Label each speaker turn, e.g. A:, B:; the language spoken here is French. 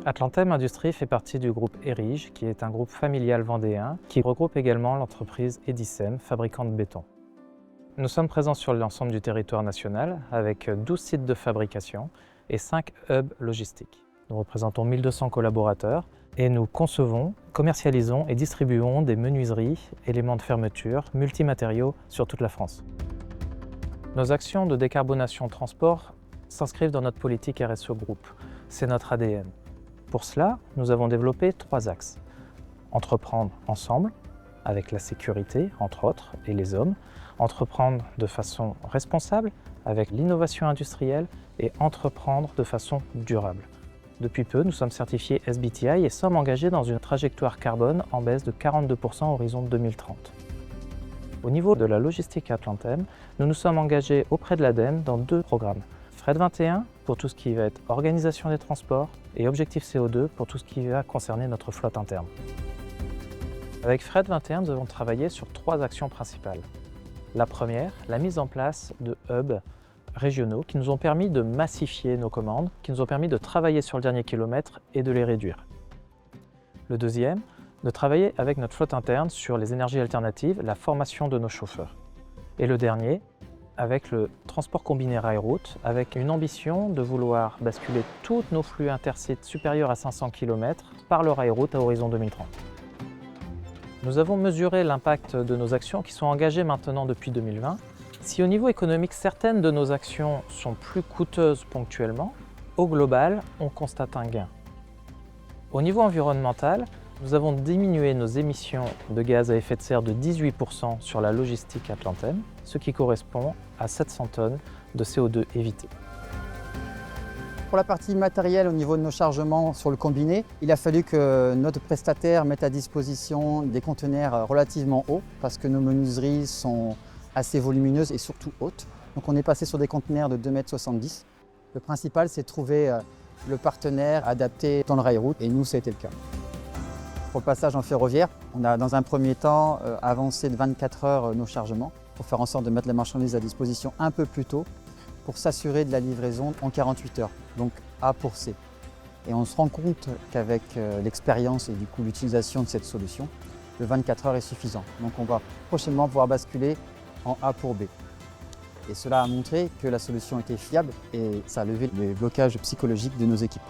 A: Atlantem Industrie fait partie du groupe Erige, qui est un groupe familial vendéen qui regroupe également l'entreprise Edicem, fabricant de béton. Nous sommes présents sur l'ensemble du territoire national avec 12 sites de fabrication et 5 hubs logistiques. Nous représentons 1200 collaborateurs et nous concevons, commercialisons et distribuons des menuiseries, éléments de fermeture, multimatériaux sur toute la France. Nos actions de décarbonation transport s'inscrivent dans notre politique RSE Group. C'est notre ADN. Pour cela, nous avons développé 3 axes. Entreprendre ensemble, avec la sécurité, entre autres, et les hommes. Entreprendre de façon responsable, avec l'innovation industrielle, et entreprendre de façon durable. Depuis peu, nous sommes certifiés SBTi et sommes engagés dans une trajectoire carbone en baisse de 42% à horizon 2030. Au niveau de la logistique Atlantem, nous nous sommes engagés auprès de l'ADEME dans 2 programmes. Fret 21 pour tout ce qui va être organisation des transports et Objectif CO2 pour tout ce qui va concerner notre flotte interne. Avec Fret 21, nous avons travaillé sur 3 actions principales. La première, la mise en place de hubs régionaux qui nous ont permis de massifier nos commandes, qui nous ont permis de travailler sur le dernier kilomètre et de les réduire. Le deuxième, de travailler avec notre flotte interne sur les énergies alternatives, la formation de nos chauffeurs. Et le dernier, avec le transport combiné rail-route, avec une ambition de vouloir basculer tous nos flux intercites supérieurs à 500 km par le rail-route à horizon 2030. Nous avons mesuré l'impact de nos actions qui sont engagées maintenant depuis 2020. Si au niveau économique, certaines de nos actions sont plus coûteuses ponctuellement, au global, on constate un gain. Au niveau environnemental, nous avons diminué nos émissions de gaz à effet de serre de 18% sur la logistique Atlantem, ce qui correspond à 700 tonnes de CO2 évitées.
B: Pour la partie matérielle, au niveau de nos chargements sur le combiné, il a fallu que notre prestataire mette à disposition des conteneurs relativement hauts parce que nos menuiseries sont assez volumineuses et surtout hautes. Donc on est passé sur des conteneurs de 2,70 m. Le principal, c'est de trouver le partenaire adapté dans le rail-route et nous, ça a été le cas. Pour le passage en ferroviaire, on a dans un premier temps avancé de 24 heures nos chargements pour faire en sorte de mettre la marchandise à disposition un peu plus tôt pour s'assurer de la livraison en 48 heures, donc A pour C. Et on se rend compte qu'avec l'expérience et du coup l'utilisation de cette solution, le 24 heures est suffisant. Donc on va prochainement pouvoir basculer en A pour B. Et cela a montré que la solution était fiable et ça a levé les blocages psychologiques de nos équipes.